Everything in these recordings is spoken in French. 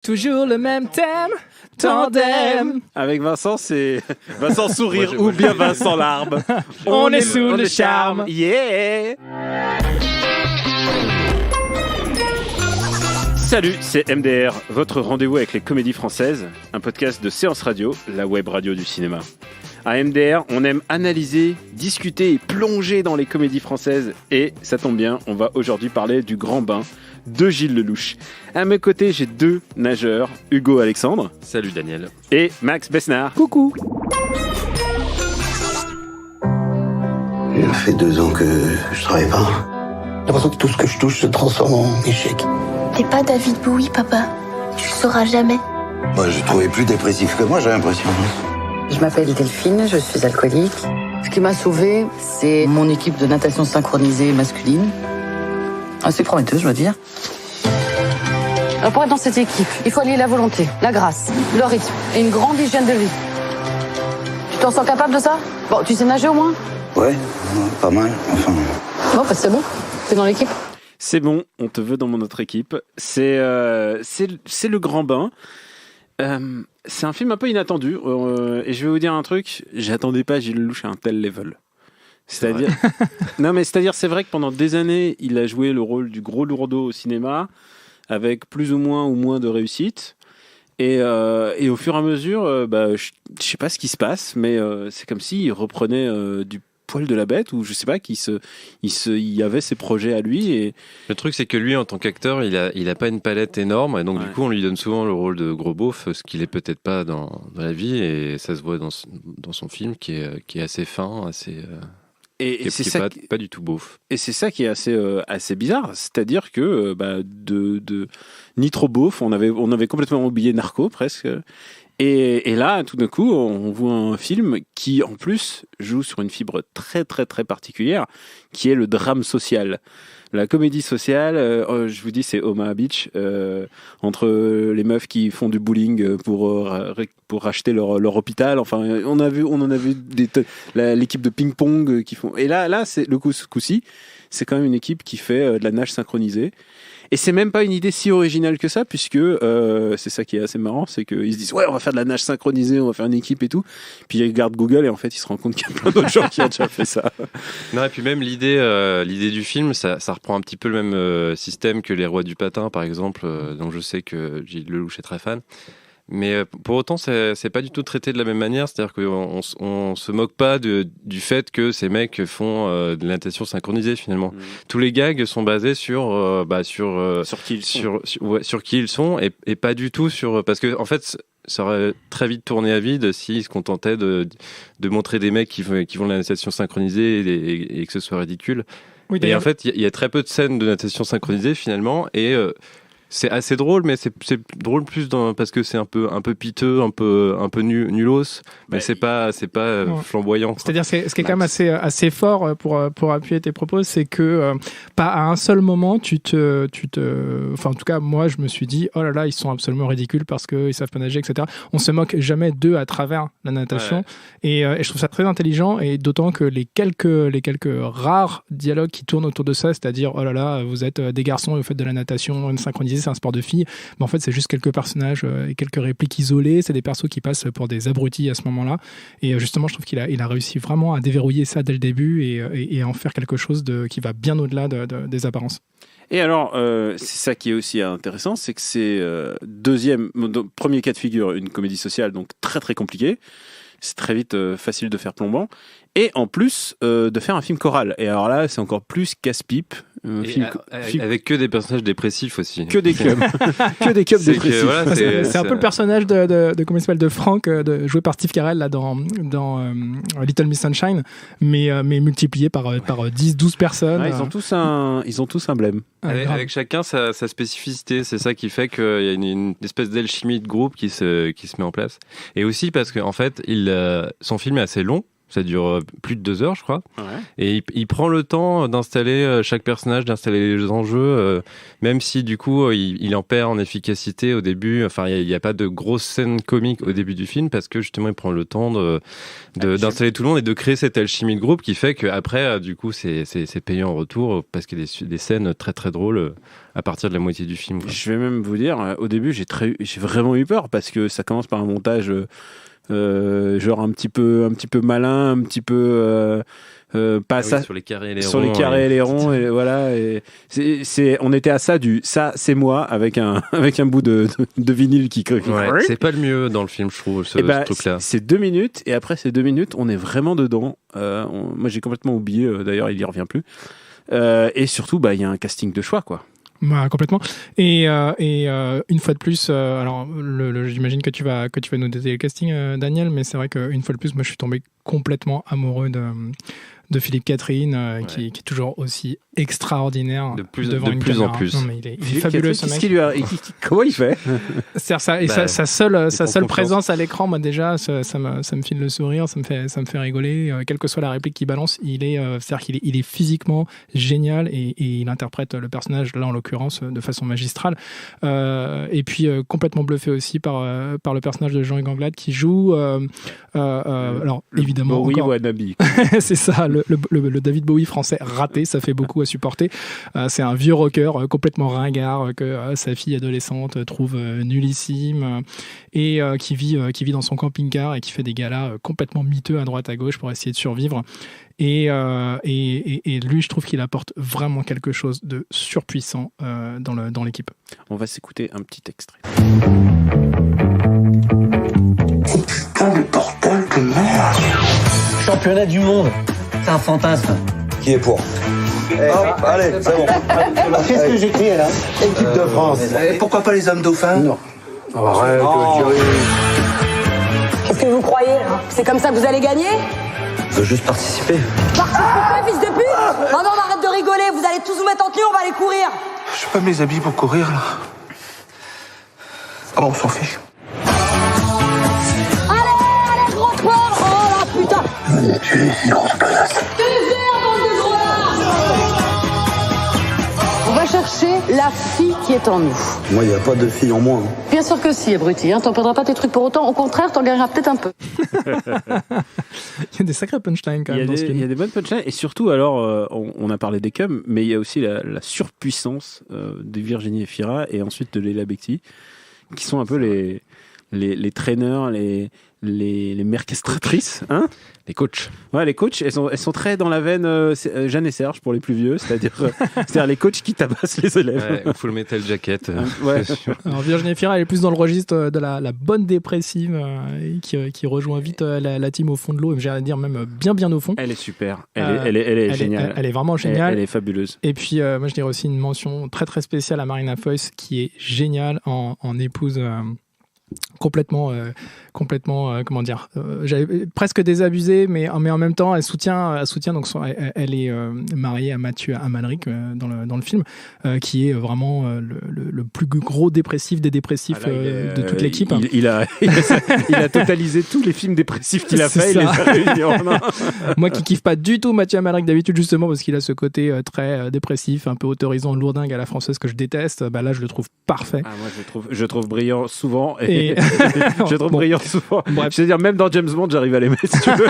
Toujours le même thème, tandem. Avec Vincent, c'est Vincent Sourire ou bien Vincent Larme. On est sous le charme. Yeah. Salut, c'est MDR, votre rendez-vous avec les comédies françaises, un podcast de Séance Radio, la web radio du cinéma. À MDR, on aime analyser, discuter et plonger dans les comédies françaises. Et ça tombe bien, on va aujourd'hui parler du Grand Bain de Gilles Lellouche. À mes côtés, j'ai deux nageurs, Hugo Alexandre. Salut Daniel. Et Max Besnard. Coucou. Ça fait 2 ans que je travaille pas. J'ai l'impression que tout ce que je touche se transforme en échec. T'es pas David Bowie, papa. Tu le sauras jamais. Moi, j'ai trouvé plus dépressif que moi, j'ai l'impression. Je m'appelle Delphine, je suis alcoolique. Ce qui m'a sauvée, c'est mon équipe de natation synchronisée masculine. Assez prometteuse, je dois dire. Alors pour être dans cette équipe, il faut allier la volonté, la grâce, le rythme et une grande hygiène de vie. Tu t'en sens capable de ça? Bon, tu sais nager au moins? Ouais, pas mal, enfin... Bon, bah c'est bon, t'es dans l'équipe. C'est bon, on te veut dans notre équipe. C'est le Grand Bain. C'est un film un peu inattendu. Et je vais vous dire un truc, j'attendais pas Gilles Lellouche à un tel level. C'est-à-dire, c'est vrai que pendant des années, il a joué le rôle du gros lourdeau au cinéma, avec plus ou moins de réussite. Et au fur et à mesure, je sais pas ce qui se passe, mais c'est comme s'il reprenait du poil de la bête, ou je sais pas, il avait ses projets à lui. Et... Le truc, c'est que lui, en tant qu'acteur, il a pas une palette énorme, et donc du coup, on lui donne souvent le rôle de gros beauf, ce qu'il est peut-être pas dans la vie, et ça se voit dans son film qui est assez fin, assez... Et c'est ça pas du tout beauf. Et c'est ça qui est assez bizarre, c'est-à-dire que ni trop beauf, on avait complètement oublié Narco presque. Et là, tout d'un coup, on voit un film qui, en plus, joue sur une fibre très très très particulière, qui est le drame social. La comédie sociale, je vous dis, c'est Omaha Beach, entre les meufs qui font du bowling pour racheter leur hôpital. Enfin, on en a vu l'équipe de ping-pong qui font. Et là, c'est le coup-ci, c'est quand même une équipe qui fait de la nage synchronisée. Et c'est même pas une idée si originale que ça, puisque c'est ça qui est assez marrant, c'est qu'ils se disent ouais, on va faire de la nage synchronisée, on va faire une équipe et tout. Puis ils regardent Google et en fait ils se rendent compte qu'il y a plein d'autres gens qui ont déjà fait ça. Non, et puis même l'idée du film, ça reprend un petit peu le même système que Les Rois du Patin, par exemple, dont je sais que Gilles Lellouche est très fan. Mais pour autant, c'est pas du tout traité de la même manière. C'est-à-dire qu'on se moque pas du fait que ces mecs font de la natation synchronisée, finalement. Tous les gags sont basés sur qui ils sont et pas du tout sur... Parce que, en fait, ça aurait très vite tourné à vide s'ils se contentaient de montrer des mecs qui font de la natation synchronisée et que ce soit ridicule. Oui, et en fait, il y a très peu de scènes de natation synchronisée, finalement, et... c'est assez drôle, mais c'est drôle plus parce que c'est un peu piteux, un peu nulos, mais c'est pas flamboyant. C'est-à-dire ce qui est quand même assez fort pour appuyer tes propos, c'est que pas à un seul moment enfin en tout cas moi je me suis dit oh là là ils sont absolument ridicules parce que ils savent pas nager, etc. On se moque jamais d'eux à travers la natation. Et je trouve ça très intelligent, et d'autant que les quelques rares dialogues qui tournent autour de ça, c'est-à-dire oh là là vous êtes des garçons et vous faites de la natation synchronisée, c'est un sport de filles, mais en fait c'est juste quelques personnages et quelques répliques isolées, c'est des persos qui passent pour des abrutis à ce moment-là, et justement je trouve qu'il a réussi vraiment à déverrouiller ça dès le début et à en faire quelque chose qui va bien au-delà des apparences. Et alors, c'est ça qui est aussi intéressant, c'est que c'est premier cas de figure, une comédie sociale, donc très très compliquée, c'est très vite facile de faire plombant, et en plus de faire un film choral. Et alors là, c'est encore plus casse-pipe. Avec que des personnages dépressifs aussi. Que des cubs. Que des cubs dépressifs. C'est un peu le personnage de comment il s'appelle, de Franck, joué par Steve Carell là, dans Little Miss Sunshine, mais multiplié par 10-12 personnes. Ils ont tous un blême. Avec chacun sa spécificité, c'est ça qui fait qu'il y a une espèce d'alchimie de groupe qui se met en place. Et aussi parce qu'en fait, son film est assez long. Ça dure plus de 2 heures, je crois. Ouais. Et il prend le temps d'installer chaque personnage, d'installer les enjeux, même si du coup il en perd en efficacité au début. Enfin, il n'y a pas de grosses scènes comiques au début du film parce que justement il prend le temps d'installer tout le monde et de créer cette alchimie de groupe qui fait qu'après, du coup, c'est payant en retour parce qu'il y a des scènes très très drôles à partir de la moitié du film. Quoi. Je vais même vous dire, au début, j'ai vraiment eu peur parce que ça commence par un montage genre un petit peu malin, un petit peu pas ça sur les carrés et les ronds. Sur les carrés et les ronds, et voilà. Et on était à ça ça, c'est moi avec un bout de vinyle qui crie. Ouais, c'est pas le mieux dans le film, je trouve, ce truc-là. C'est 2 minutes, et après ces 2 minutes, on est vraiment dedans. Moi, j'ai complètement oublié. D'ailleurs, il y revient plus. Et surtout, il y a un casting de choix, quoi. Ouais, complètement. Et une fois de plus, alors j'imagine que tu vas nous détailler le casting, Daniel, mais c'est vrai qu'une fois de plus, moi, je suis tombé complètement amoureux de Philippe Catherine, qui est toujours aussi extraordinaire devant une caméra. En plus. Non, mais il est fabuleux, ce mec. Comment il fait? Sa seule présence à l'écran, moi déjà, ça me file le sourire, ça me fait rigoler. Quelle que soit la réplique qu'il balance, il est physiquement génial et il interprète le personnage, là en l'occurrence, de façon magistrale. Et puis complètement bluffé aussi par le personnage de Jean-Hugues Anglade qui joue. Alors évidemment, Bowie encore, wannabe. c'est ça, le David Bowie français raté, ça fait beaucoup à supporter. C'est un vieux rocker complètement ringard que sa fille adolescente trouve nullissime et qui vit dans son camping-car et qui fait des galas complètement miteux à droite à gauche pour essayer de survivre. Et lui, je trouve qu'il apporte vraiment quelque chose de surpuissant dans l'équipe. On va s'écouter un petit extrait. Putain de bordel de merde. Championnat du monde, c'est un fantasme. Qui est pour? Hop, allez, c'est bon. Qu'est-ce que j'écris là? Équipe de France. Et pourquoi pas les hommes dauphins? Non. Arrête, Qu'est-ce que vous croyez hein? C'est comme ça que vous allez gagner? Je veux juste participer. Participer, fils de pute! Oh non, mais arrête de rigoler, vous allez tous vous mettre en tenue, on va aller courir! Je suis pas mes habits pour courir là. Ah bon, on s'en fiche. Allez, gros sport! Oh la putain! Tu es une grosse connasse. On va chercher la fille qui est en nous. Moi, il n'y a pas de fille en moi. Bien sûr que si, abruti. T'en perdras pas tes trucs pour autant. Au contraire, t'en gagneras peut-être un peu. Il y a des sacrés punchlines quand même dans ce film. Il y a des bonnes punchlines. Et surtout, alors, on a parlé des cums, mais il y a aussi la surpuissance de Virginie Efira et ensuite de Leila Bekti, qui sont un peu les traîneurs, les mercastratrices, hein, Les coachs. Ouais, les coachs, elles sont très dans la veine Jeanne et Serge pour les plus vieux, c'est-à-dire les coachs qui tabassent les élèves. Ouais, Full Metal Jacket. Ouais. Alors Virginie Efira, elle est plus dans le registre de la bonne dépressive qui rejoint vite la team au fond de l'eau, et j'allais dire même bien au fond. Elle est super, elle est géniale. Elle est vraiment géniale. Elle est fabuleuse. Et puis moi je dirais aussi une mention très très spéciale à Marina Foïs qui est géniale en épouse complètement comment dire, j'avais presque désabusé, mais en même temps elle soutient donc elle est mariée à Mathieu Amalric dans le film, qui est vraiment le plus gros dépressif des dépressifs de toute l'équipe. Il a totalisé tous les films dépressifs qu'il a fait, il les a réunis en un. Moi qui kiffe pas du tout Mathieu Amalric d'habitude, justement parce qu'il a ce côté très dépressif, un peu autorisant, lourdingue à la française que je déteste, bah là je le trouve parfait. Ah, moi je trouve brillant souvent et je trouve brillant souvent. Bref. Je veux dire, même dans James Bond, j'arrive à l'aimer, si tu veux.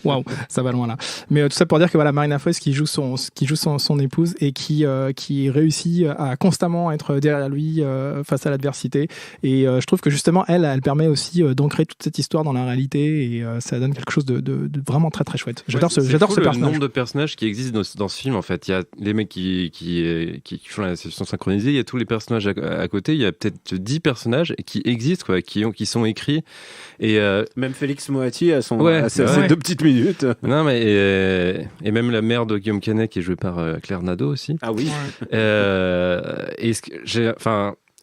Waouh, ça va loin là. Mais tout ça pour dire que voilà, Marina Foïs qui joue son épouse et qui réussit à constamment être derrière lui face à l'adversité. Et je trouve que justement, elle permet aussi d'ancrer toute cette histoire dans la réalité, et ça donne quelque chose de vraiment très très chouette. J'adore ce personnage. Le nombre de personnages qui existent dans ce film, en fait. Il y a les mecs qui font la session synchronisée, il y a tous les personnages à côté, il y a peut-être 10 personnages qui existent, quoi, qui sont écrits. Et même Félix Moati a ses 2 petites minutes. Non, mais et même la mère de Guillaume Canet qui est jouée par Claire Nadeau aussi. Ah oui.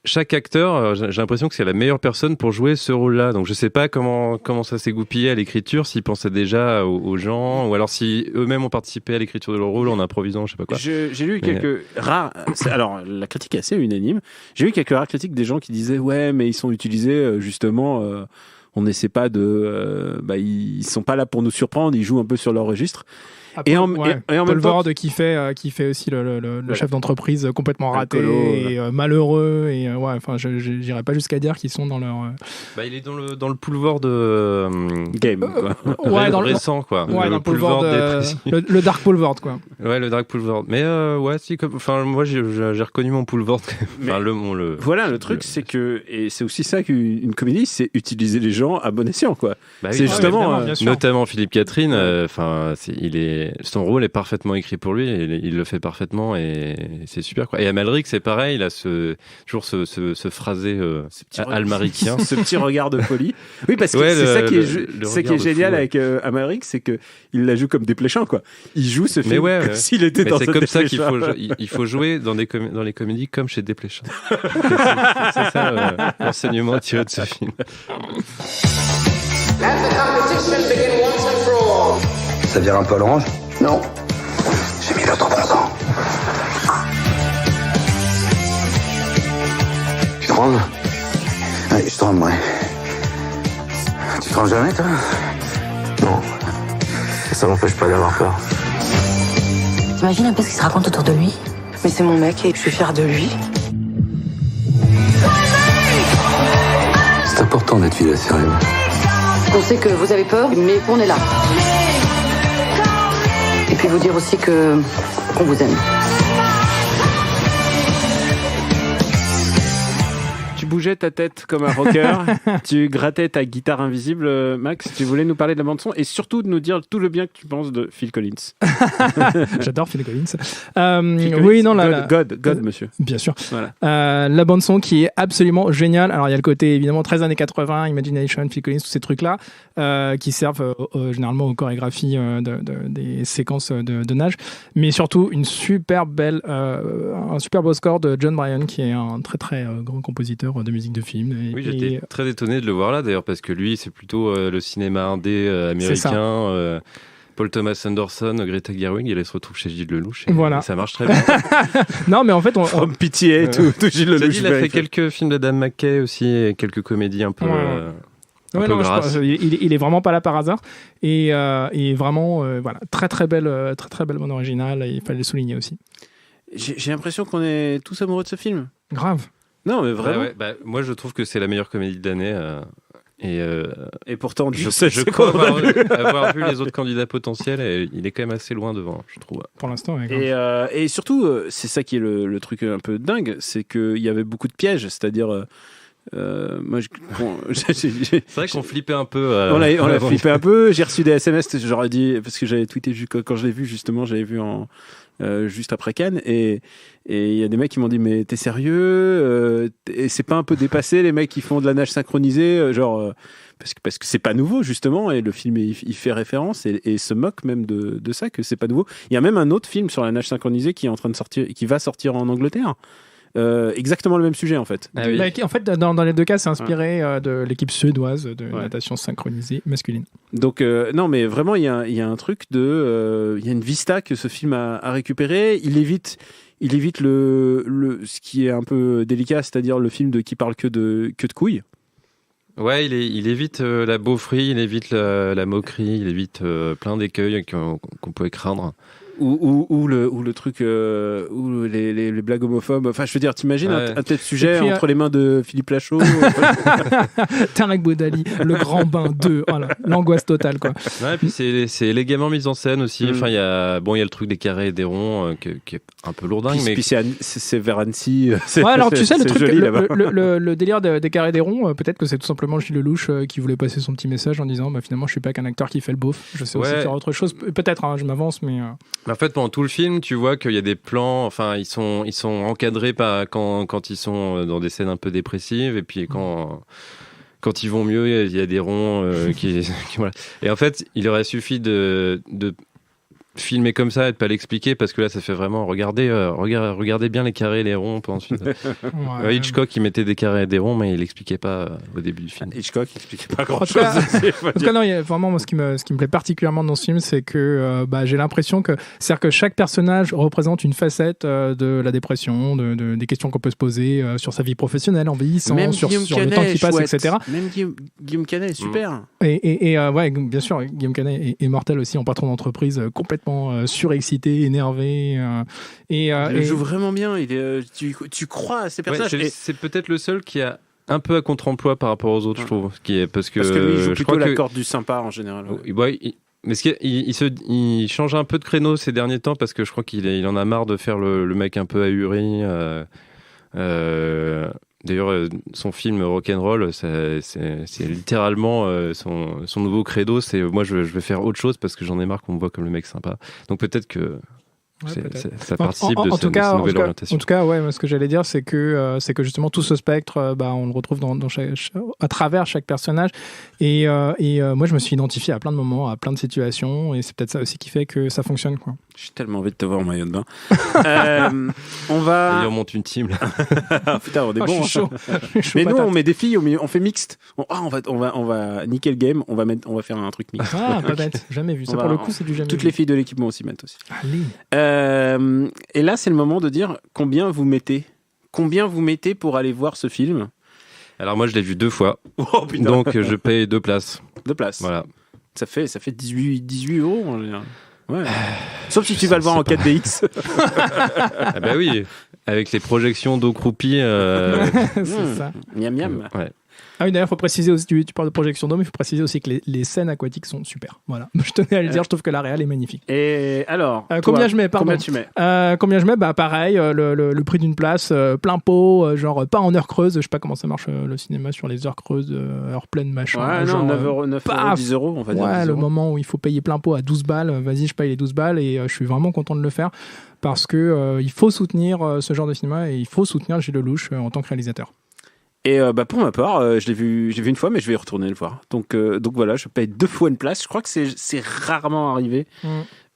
Chaque acteur, j'ai l'impression que c'est la meilleure personne pour jouer ce rôle-là. Donc je sais pas comment ça s'est goupillé à l'écriture, s'ils pensaient déjà aux gens, ou alors si eux-mêmes ont participé à l'écriture de leur rôle en improvisant, je sais pas quoi. J'ai lu quelques rares. Alors la critique est assez unanime. J'ai lu quelques rares critiques des gens qui disaient ouais, mais ils sont utilisés justement. on n'essaie pas de, ils sont pas là pour nous surprendre, ils jouent un peu sur leur registre. Et en Paul même temps, Ward qui fait aussi le chef d'entreprise complètement raté et malheureux et j'irais pas jusqu'à dire qu'ils sont dans leur il est dans le boulevard de game quoi. Récent quoi. Ouais, dans le boulevard le Dark Boulevard quoi. Ouais, le Dark Boulevard. Mais moi j'ai reconnu mon boulevard. Voilà, le truc c'est que, et c'est aussi ça qu'une comédie, c'est utiliser les gens à bon escient quoi. C'est justement notamment Philippe Catherine, son rôle est parfaitement écrit pour lui, et il le fait parfaitement et c'est super quoi. Et Amalric c'est pareil, il a toujours ce phrasé almaricien, ce petit regard de folie. Oui, parce que c'est ça qui est génial avec Amalric, c'est que il la joue comme Desplechin quoi. Il joue ce film comme s'il était dans c'est comme ça qu'il faut jouer dans les comédies comme chez Desplechin. c'est ça l'enseignement tiré de ce film. Ça vire un peu à l'orange? Non. J'ai mis l'autre bronzant. Tu te ranges? Allez, je te rends, ouais. Tu te ranges jamais, toi? Non. Ça m'empêche pas d'avoir peur. T'imagines un peu ce qui se raconte autour de lui? Mais c'est mon mec et je suis fière de lui. C'est important d'être fidèle à ses rêves. On sait que vous avez peur, mais qu'on est là. Et puis vous dire aussi qu'on vous aime. Tu bougeais ta tête comme un rocker, tu grattais ta guitare invisible, Max. Tu voulais nous parler de la bande son et surtout de nous dire tout le bien que tu penses de Phil Collins. J'adore Phil Collins. Oui, non, God, monsieur. Bien sûr. Voilà. La bande son qui est absolument géniale. Alors il y a le côté évidemment 13 années 80, Imagination, Phil Collins, tous ces trucs-là qui servent généralement aux chorégraphies des séquences de nage, mais surtout un super beau score de John Bryan qui est un très très grand compositeur de musique de film. Oui, j'étais très étonné de le voir là d'ailleurs parce que lui c'est plutôt le cinéma indé américain. Paul Thomas Anderson, Greta Gerwig, il se retrouve chez Gilles Lelouch et ça marche très bien. Non mais en fait From Pitié et tout Gilles Lelouch. Il a fait quelques films d'Adam McKay aussi et quelques comédies un peu grasses. Il est vraiment pas là par hasard et vraiment très très belle bande originale et il fallait le souligner aussi. J'ai l'impression qu'on est tous amoureux de ce film. Grave. Non mais vraiment. Moi je trouve que c'est la meilleure comédie de l'année. Et pourtant, je crois avoir vu les autres candidats potentiels et il est quand même assez loin devant, je trouve. Pour l'instant, et surtout, c'est ça qui est le truc un peu dingue, c'est qu'il y avait beaucoup de pièges, c'est-à-dire... c'est vrai qu'on flippait un peu. On a flippé un peu. J'ai reçu des SMS, j'aurais dit, parce que j'avais tweeté quand je l'ai vu, justement, j'avais vu juste après Cannes, et il y a des mecs qui m'ont dit mais t'es sérieux, et c'est pas un peu dépassé les mecs qui font de la nage synchronisée, parce que c'est pas nouveau justement, et le film il fait référence et se moque même de ça, que c'est pas nouveau. Il y a même un autre film sur la nage synchronisée qui est en train de sortir, qui va sortir en Angleterre. Exactement le même sujet en fait. Ah oui. En fait, dans les deux cas, c'est inspiré de l'équipe suédoise de natation synchronisée masculine. Donc non, mais vraiment, il y a un truc il y a une vista que ce film a récupéré. Il évite ce qui est un peu délicat, c'est-à-dire le film qui parle que de couilles. Ouais, il évite la beaufrie, il évite la moquerie, il évite plein d'écueils qu'on pouvait craindre. Ou le truc, ou les blagues homophobes. Enfin, je veux dire, t'imagines un tel sujet puis, entre les mains de Philippe Lachaud. Tarek Boudali, le grand bain 2, voilà, l'angoisse totale, quoi. Ouais, et puis c'est élégamment mis en scène aussi. Enfin, il y a le truc des carrés et des ronds qui est un peu lourdingue, mais puis c'est vers Annecy. Ouais, alors tu sais, le truc, joli, le délire des carrés et des ronds, peut-être que c'est tout simplement Gilles Lelouch qui voulait passer son petit message en disant, finalement, je suis pas qu'un acteur qui fait le beauf. Je sais aussi faire autre chose. Peut-être, je m'avance, mais. En fait, pendant tout le film, tu vois qu'il y a des plans, enfin, ils sont encadrés quand ils sont dans des scènes un peu dépressives, et puis quand ils vont mieux, il y a des ronds qui voilà. Et en fait, il aurait suffi de filmer comme ça et de pas l'expliquer, parce que là ça fait vraiment regardez bien les carrés et les ronds ensuite. Hitchcock il mettait des carrés et des ronds, mais il expliquait pas au début du film. Hitchcock il expliquait pas grand chose. En tout cas, non, il y a vraiment moi, ce qui me plaît particulièrement dans ce film, c'est que j'ai l'impression c'est-à-dire que chaque personnage représente une facette de la dépression, des questions qu'on peut se poser sur sa vie professionnelle en vieillissant, même sur Canet le temps qui passe, chouette. etc. Même Guillaume Canet est super. Et ouais, bien sûr, Guillaume Canet est mortel aussi en patron d'entreprise, complètement surexcité, énervé. Il joue vraiment bien. Tu crois à ces personnages. C'est peut-être le seul qui a un peu à contre-emploi par rapport aux autres, je trouve. Parce que lui, il joue plutôt je crois la corde du sympa en général. Mais il change un peu de créneau ces derniers temps, parce que je crois qu'il en a marre de faire le mec un peu ahuri. D'ailleurs, son film Rock'n'Roll, c'est littéralement son nouveau credo. C'est moi, je vais faire autre chose parce que j'en ai marre qu'on me voit comme le mec sympa. Donc peut-être que ça participe de cette nouvelle orientation. En tout cas, ouais, ce que j'allais dire, c'est que justement tout ce spectre, on le retrouve à travers chaque personnage. Et moi, je me suis identifié à plein de moments, à plein de situations, et c'est peut-être ça aussi qui fait que ça fonctionne, quoi. J'ai tellement envie de te voir en maillot de bain. On va. Et on monte une team là. Putain, on est bon. Je suis chaud. Mais nous, on met des filles au milieu, on fait mixte. On va niquer le game. On va faire un truc mixte. Ah, pas bête. Jamais vu. Ça pour le coup, c'est du jamais vu. Toutes les filles de l'équipe vont s'y mettre aussi. Allez. Et là, c'est le moment de dire combien vous mettez pour aller voir ce film. Alors moi, je l'ai vu 2 fois. Oh, putain. Donc je paye 2 places. 2 places. Voilà. Ça fait 18 euros en général. Ouais. Sauf si tu vas le voir en 4DX. Ah bah oui, avec les projections d'eau croupie. C'est ça. Miam miam. Ouais. Ah oui, d'ailleurs, il faut préciser aussi, tu parles de projection d'eau, mais il faut préciser aussi que les scènes aquatiques sont super. Voilà. Je tenais à le dire, je trouve que la réal est magnifique. Et alors, combien je mets, pardon. Combien tu mets Combien je mets pareil, le prix d'une place, plein pot, genre pas en heure creuse. Je sais pas comment ça marche le cinéma sur les heures creuses, heures pleines, machin. Ouais, genre, 9 euros, 10 euros, on va dire. Ouais, 10 le euros. moment où il faut payer plein pot à 12 balles, vas-y, je paye les 12 balles et je suis vraiment content de le faire parce que il faut soutenir ce genre de cinéma et il faut soutenir Gilles Lelouch en tant que réalisateur. Et pour ma part, je l'ai vu une fois, mais je vais y retourner le voir. Donc voilà, je paye 2 fois une place. Je crois que c'est rarement arrivé.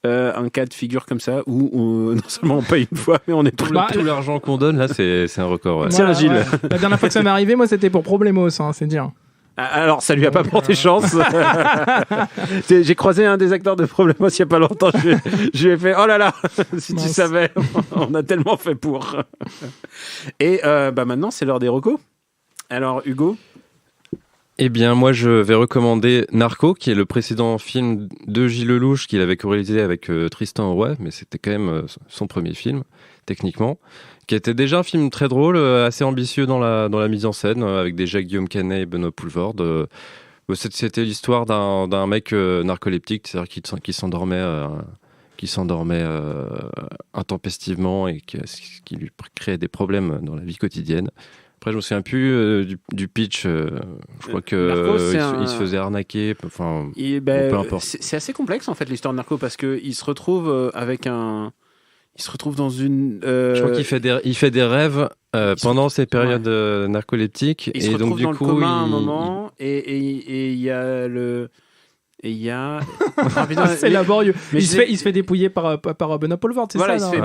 Un cas de figure comme ça où non seulement on paye une fois, mais on est Tout l'argent qu'on donne là, c'est un record. Ouais. Tiens, Gilles. Ouais. La dernière fois que ça m'est arrivé, moi, c'était pour Problemos, c'est dire. Alors, ça lui a pas porté chance. J'ai croisé un des acteurs de Problemos il y a pas longtemps. Je lui ai fait, oh là là, si tu savais, on a tellement fait pour. Et maintenant, c'est l'heure des recos. Alors, Hugo ? Eh bien, moi, je vais recommander Narco, qui est le précédent film de Gilles Lelouch, qu'il avait co-réalisé avec Tristan Roy, mais c'était quand même son premier film, techniquement, qui était déjà un film très drôle, assez ambitieux dans la mise en scène, avec déjà Guillaume Canet et Benoît Poelvoorde. C'était l'histoire d'un mec narcoleptique, c'est-à-dire qui s'endormait intempestivement et qui lui créait des problèmes dans la vie quotidienne. Après, je me souviens plus du pitch. Je crois qu'il se faisait arnaquer. Enfin, peu importe. C'est assez complexe en fait l'histoire de Narco parce que il se retrouve il se retrouve dans une. Je crois qu'il fait des rêves pendant ces périodes narcoleptiques. Il se retrouve donc, dans le coma à un moment et il y a le. Et il y a. C'est laborieux. Il se fait dépouiller par Benoît Poelvoorde, c'est ça? Voilà, il se fait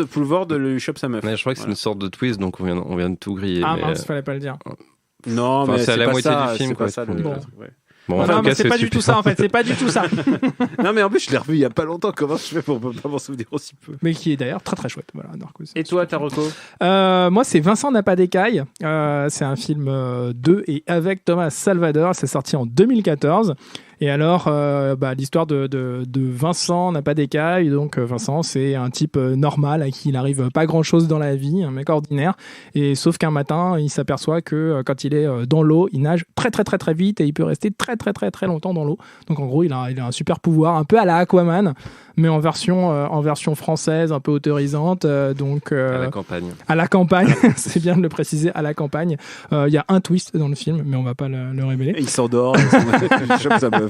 Poelvoorde lui chope sa meuf. Mais je crois que c'est une sorte de twist, donc on vient de tout griller. Ah mince, fallait pas le dire. Non, mais c'est à la moitié du film. C'est pas ça. Bon, non, mais c'est pas du tout ça en fait, c'est pas du tout ça. Non, mais en plus, je l'ai revu il y a pas longtemps. Comment je fais pour pas m'en souvenir aussi peu? Mais qui est d'ailleurs très très chouette. Voilà, Narcos. Et toi, ta reco? Moi, c'est Vincent n'a pas d'écailles. C'est un film de et avec Thomas Salvador. C'est sorti en 2014. Et alors, l'histoire de Vincent n'a pas d'écailles. Donc, Vincent, c'est un type normal à qui il arrive pas grand-chose dans la vie, un mec ordinaire. Et sauf qu'un matin, il s'aperçoit que quand il est dans l'eau, il nage très très très très vite et il peut rester très très très très longtemps dans l'eau. Donc, en gros, il a un super pouvoir, un peu à la Aquaman, mais en version française, un peu autorisante. À la campagne. À la campagne, c'est bien de le préciser, à la campagne. Il y a un twist dans le film, mais on va pas le révéler. Et il s'endort, il chope sa meuf.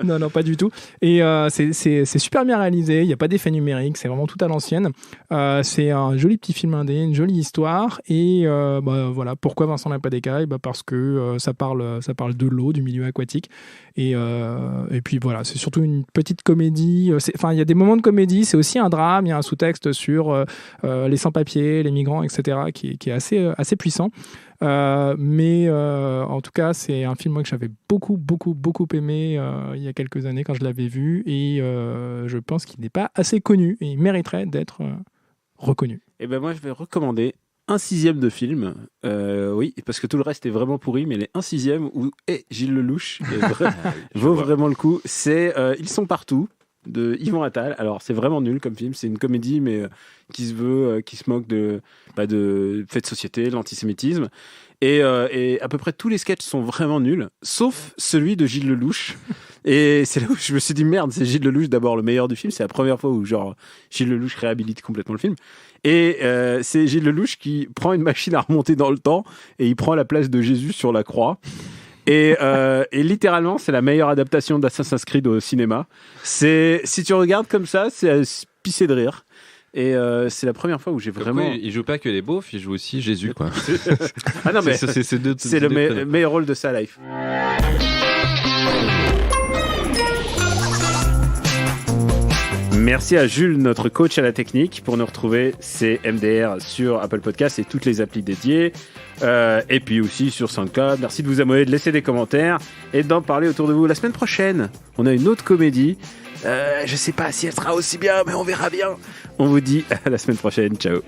Non, pas du tout. Et c'est super bien réalisé. Il n'y a pas d'effet numérique. C'est vraiment tout à l'ancienne. C'est un joli petit film indé, une jolie histoire. Et voilà. Pourquoi Vincent n'a pas d'écailles ? Parce que ça parle de l'eau, du milieu aquatique. Et puis voilà, c'est surtout une petite comédie. Enfin, il y a des moments de comédie. C'est aussi un drame. Il y a un sous-texte sur les sans-papiers, les migrants, etc., qui est assez puissant. Mais en tout cas, c'est un film moi, que j'avais beaucoup aimé il y a quelques années quand je l'avais vu, et je pense qu'il n'est pas assez connu et il mériterait d'être reconnu. Et ben moi, je vais recommander un 6e de film. Oui, parce que tout le reste est vraiment pourri, mais les 1/6 où Gilles Lelouch vaut vraiment le coup. C'est Ils sont partout de Yvon Attal. Alors c'est vraiment nul comme film, c'est une comédie mais qui se moque de faits de société, l'antisémitisme, et à peu près tous les sketchs sont vraiment nuls, sauf celui de Gilles Lelouch. Et c'est là où je me suis dit merde, c'est Gilles Lelouch d'abord le meilleur du film. C'est la première fois où genre Gilles Lelouch réhabilite complètement le film. Et c'est Gilles Lelouch qui prend une machine à remonter dans le temps et il prend la place de Jésus sur la croix. Et littéralement, c'est la meilleure adaptation d'Assassin's Creed au cinéma. Si tu regardes comme ça, c'est à se pisser de rire. Et c'est la première fois où j'ai vraiment... Quoi, il joue pas que les beaufs, il joue aussi Jésus, quoi. Ah non, mais c'est le meilleur rôle de sa life. Merci à Jules, notre coach à la technique. Pour nous retrouver, c'est MDR sur Apple Podcasts et toutes les applis dédiées. Et puis aussi sur SoundCloud. Merci de vous abonner, de laisser des commentaires et d'en parler autour de vous. La semaine prochaine, on a une autre comédie. Je sais pas si elle sera aussi bien, mais on verra bien. On vous dit à la semaine prochaine. Ciao.